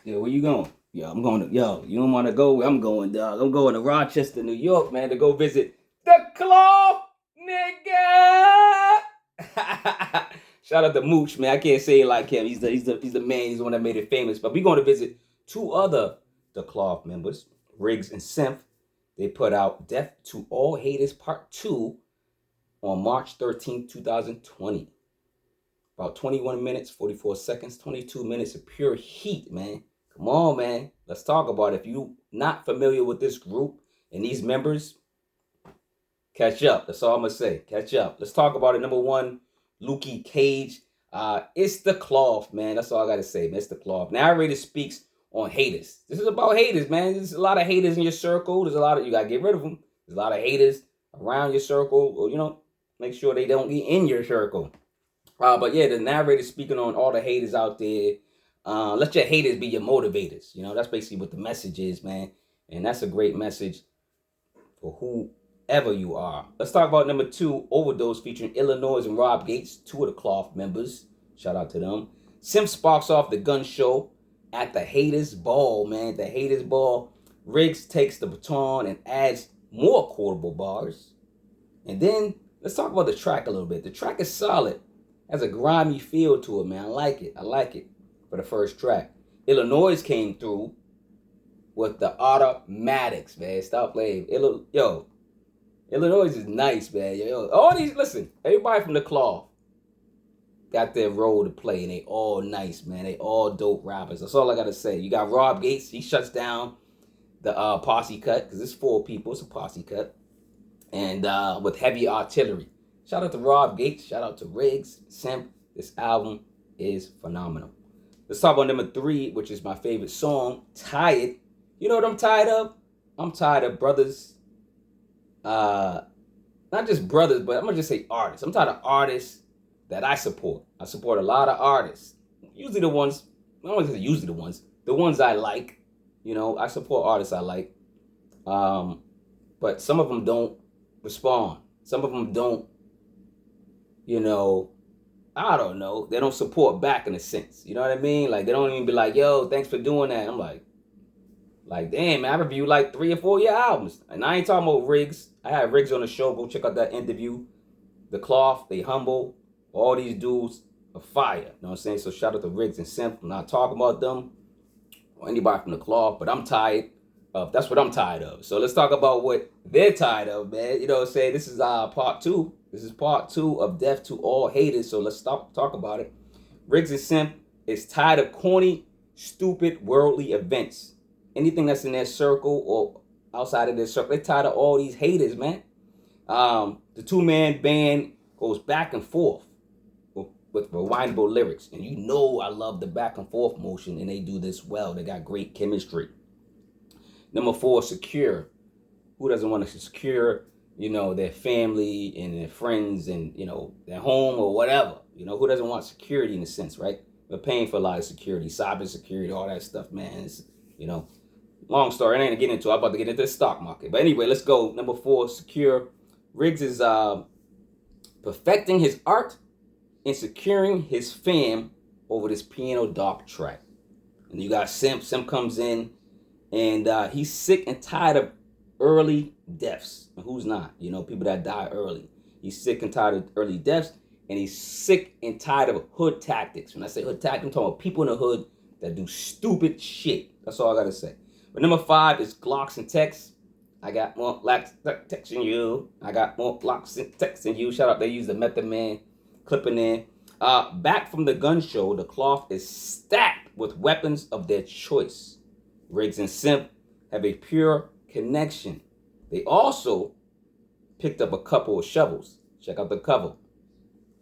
Yo, where you going? Yo, I'm going to, yo, you don't want to go where I'm going, dog. I'm going to Rochester, New York, man, to go visit the Cloth, nigga. Shout out to Mooch, man. I can't say it like him. He's the man. He's the one that made it famous. But we're going to visit two other The Cloth members, Rigz and Symph. They put out Death to All Haterz Part 2 on March 13th, 2020. About 21 minutes, 44 seconds, 22 minutes of pure heat, man. Come on, man. Let's talk about it. If you're not familiar with this group and these members, catch up. That's all I'm going to say. Catch up. Let's talk about it. Number one, Lukey Cage. It's The Cloth, man. That's all I got to say, man. It's The Cloth. Narrator speaks on haters. This is about haters, man. There's a lot of haters in your circle. There's a lot of, you got to get rid of them. There's a lot of haters around your circle. Or, you know, make sure they don't get in your circle. But yeah, the narrator speaking on all the haters out there. Let your haters be your motivators. You know, that's basically what the message is, man. And that's a great message for whoever you are. Let's talk about number two, Overdose, featuring Illanoise and Rob Gates, two of the Cloth members. Shout out to them. Symph sparks off the gun show at the Haterz Ball, man. The Haterz Ball. Rigz takes the baton and adds more quotable bars. And then let's talk about the track a little bit. The track is solid. Has a grimy feel to it, man. I like it. I like it for the first track. Illanoise came through with the automatics, man. Stop playing. Illanoise is nice, man. Yo, all these, listen, everybody from The Cloth got their role to play, and they all nice, man. They all dope rappers. That's all I got to say. You got Rob Gates. He shuts down the posse cut, because it's 4 people. It's a posse cut. And with heavy artillery. Shout out to Rob Gates. Shout out to Rigz, Symph. This album is phenomenal. Let's talk about number 3, which is my favorite song, Tired. You know what I'm tired of? I'm tired of brothers. Not just brothers, but I'm going to just say artists. I'm tired of artists that I support. I support a lot of artists. Usually the ones, I don't want to say usually the ones I like. You know, I support artists I like. But some of them don't respond. Some of them don't, you know, I don't know. They don't support back in a sense. You know what I mean? Like, they don't even be like, yo, thanks for doing that. I'm like, damn, man, I reviewed like 3 or 4 of your albums. And I ain't talking about Rigz. I had Rigz on the show. Go check out that interview. The Cloth, they humble. All these dudes are fire. You know what I'm saying? So shout out to Rigz and Symph. I'm not talking about them or anybody from The Cloth, but I'm tired of, that's what I'm tired of. So let's talk about what they're tired of, man. You know what I'm saying? This is part 2. This is part 2 of Death to All Haterz. So let's talk about it. Rigz and Symph is tired of corny, stupid, worldly events. Anything that's in their circle or outside of their circle, they're tired of all these haters, man. The 2-man band goes back and forth with rewindable lyrics. And you know I love the back and forth motion, and they do this well. They got great chemistry. Number 4, Secure. Who doesn't want to secure, you know, their family and their friends and, you know, their home or whatever? You know, who doesn't want security in a sense, right? We're paying for a lot of security, cyber security, all that stuff, man. It's, you know, long story. I ain't gonna get into it. I'm about to get into the stock market. But anyway, let's go. Number 4, Secure. Rigz is perfecting his art and securing his fam over this piano dark track. And you got Symph. Symph comes in, and he's sick and tired of early deaths. And who's not? You know, people that die early. He's sick and tired of early deaths, and he's sick and tired of hood tactics. When I say hood tactics, I'm talking about people in the hood that do stupid shit. That's all I gotta say. But number 5 is Glocks and Techs. I got more Glocks and Techs than you. I got more Glocks and Techs than you. Shout out, they use the Method Man clipping in. Back from the gun show, The Cloth is stacked with weapons of their choice. Rigz and Symph have a pure connection. They also picked up a couple of shovels. Check out the cover.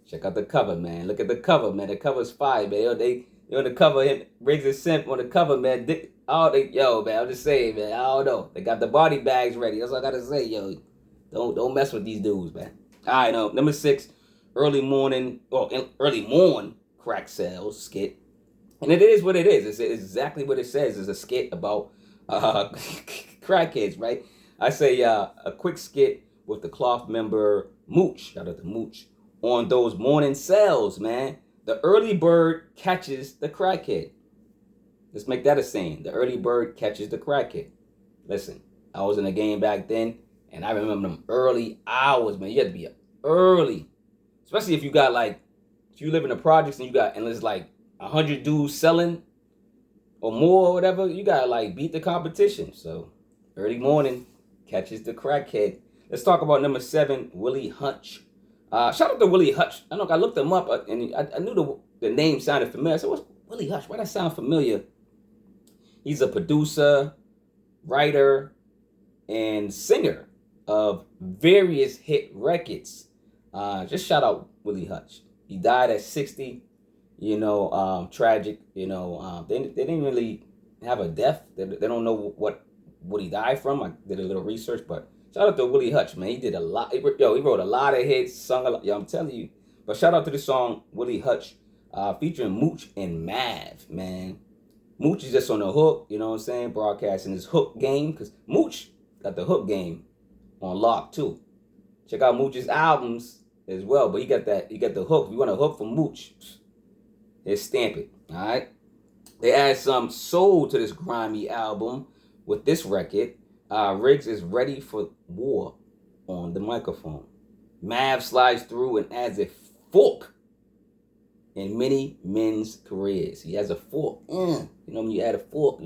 Check out the cover, man. Look at the cover, man. The cover's fire, man. They on the cover, Rigz and Symph on the cover, man. Yo, man, I'm just saying, man. I don't know. They got the body bags ready. That's all I gotta say, yo. Don't mess with these dudes, man. All right, number 6, early morn crack sales skit, and it is what it is. It's exactly what it says. It's a skit about crackheads, right? I say a quick skit with the Cloth member Mooch. Shout out to Mooch on those morning sales, man. The early bird catches the crackhead. Let's make that a saying. The early bird catches the crackhead. Listen, I was in a game back then, and I remember them early hours, man. You had to be early. Especially if you got like, if you live in the projects and there's like 100 dudes selling or more or whatever, you gotta like beat the competition. So early morning catches the crackhead. Let's talk about number 7, Willie Hutch. Shout out to Willie Hutch. I know I looked him up and I knew the name sounded familiar. I said, what's Willie Hutch? Why that sound familiar? He's a producer, writer, and singer of various hit records. Just shout out Willie Hutch. He died at 60. Tragic. They didn't really have a death. They don't know what he died from. I did a little research, but shout out to Willie Hutch, man. He did a lot. He wrote a lot of hits, sung a lot. I'm telling you. But shout out to the song Willie Hutch, featuring Mooch and Mav, man. Mooch is just on the hook, you know what I'm saying? Broadcasting his hook game, because Mooch got the hook game on lock too. Check out Mooch's albums as well, but he got the hook. If you want a hook from Mooch, just stamp it, all right? They add some soul to this grimy album with this record. Rigz is ready for war on the microphone. Mav slides through and adds a fork in many men's careers. He has a fork. When you add a fork,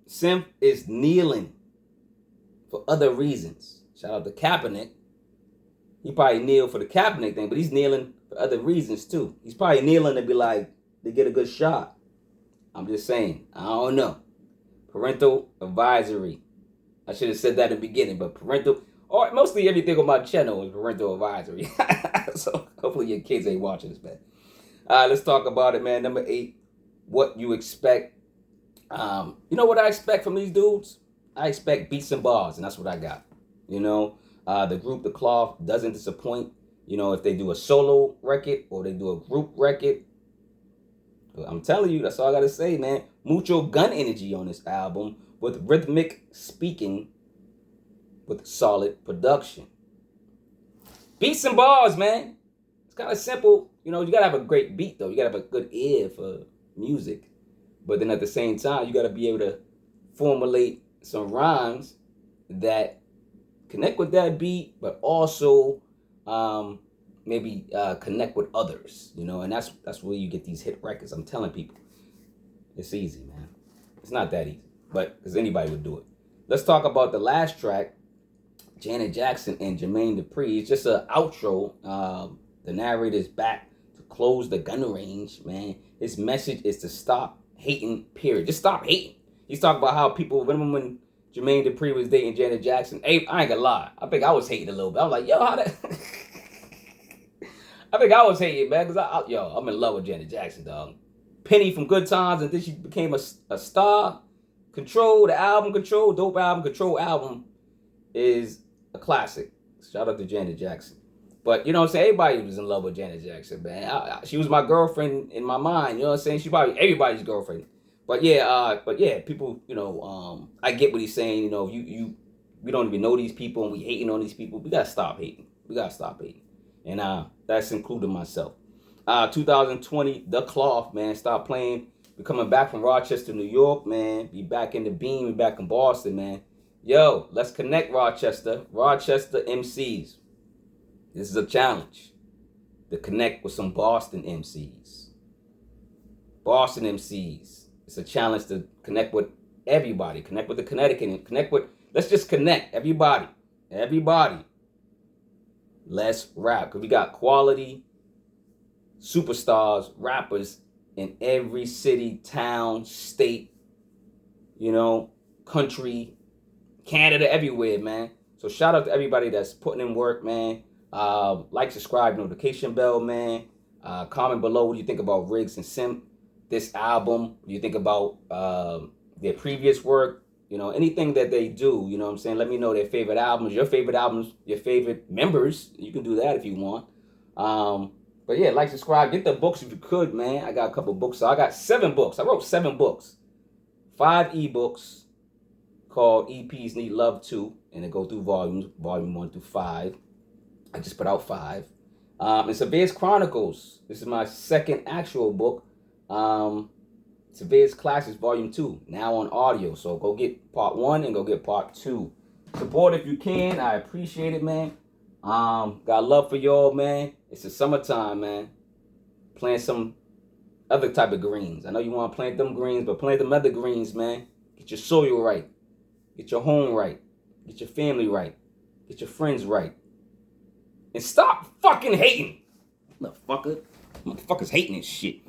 Symph is kneeling for other reasons. Shout out to Kaepernick. He probably kneeled for the Kaepernick thing, but he's kneeling for other reasons too. He's probably kneeling to get a good shot. I'm just saying. I don't know. Parental advisory. I should have said that in the beginning, but or mostly everything on my channel is parental advisory. So hopefully your kids ain't watching this, man. Let's talk about it, man. Number 8, what you expect. You know what I expect from these dudes? I expect beats and bars, and that's what I got. The group The Cloth doesn't disappoint. If they do a solo record or they do a group record, I'm telling you, that's all I gotta say, man. Mucho gun energy on this album with rhythmic speaking with solid production. Beats and bars, man. It's kind of simple. You gotta have a great beat, though. You gotta have a good ear for music. But then at the same time, you gotta be able to formulate some rhymes that connect with that beat, but also maybe connect with others, and that's where you get these hit records. I'm telling people, it's easy, man. It's not that easy, but because anybody would do it. Let's talk about the last track, Janet Jackson and Jermaine Dupree. It's just an outro. The narrator is back to close the gun range, man. His message is to stop hating, period. Just stop hating. He's talking about how people, remember when Jermaine Dupree was dating Janet Jackson? Hey, I ain't gonna lie. I think I was hating a little bit. I was like, yo, how that... I think I was hating, man, because I'm in love with Janet Jackson, dog. Penny from Good Times, and then she became a star. Control, the album Control, dope album, Control album is a classic. Shout out to Janet Jackson. But, you know what I'm saying? Everybody was in love with Janet Jackson, man. She was my girlfriend in my mind, you know what I'm saying? She probably everybody's girlfriend. But yeah, people, I get what he's saying, we don't even know these people and we hating on these people. We gotta stop hating. And that's including myself. 2020, The Cloth, man. Stop playing. We're coming back from Rochester, New York, man. Be back in the Beam. Be back in Boston, man. Yo, let's connect Rochester. Rochester MCs. This is a challenge. To connect with some Boston MCs. Boston MCs. It's a challenge to connect with everybody. Connect with the Connecticut. Let's just connect. Everybody. Let's rap. Because we got quality superstars, rappers in every city, town, state, country, Canada, everywhere, man. So shout out to everybody that's putting in work, man. Like, subscribe, notification bell, man. Comment below what you think about Rigz and Symph, this album. What do you think about their previous work? Anything that they do, you know what I'm saying? Let me know their favorite albums, your favorite members. You can do that if you want. But yeah, like, subscribe, get the books if you could, man. I got a couple books. So I got 7 books. I wrote 7 books. 5 ebooks called EPs Need Love 2. And they go through volumes, volume 1 through 5. I just put out 5. And Cevere's Chronicles. This is my second actual book. Cevere's Classics Volume 2, now on audio. So go get part 1 and go get part 2. Support if you can. I appreciate it, man. Got love for y'all, man. It's the summertime, man. Plant some other type of greens. I know you want to plant them greens, but plant them other greens, man. Get your soil right. Get your home right. Get your family right. Get your friends right. And stop fucking hating. Motherfuckers hating this shit.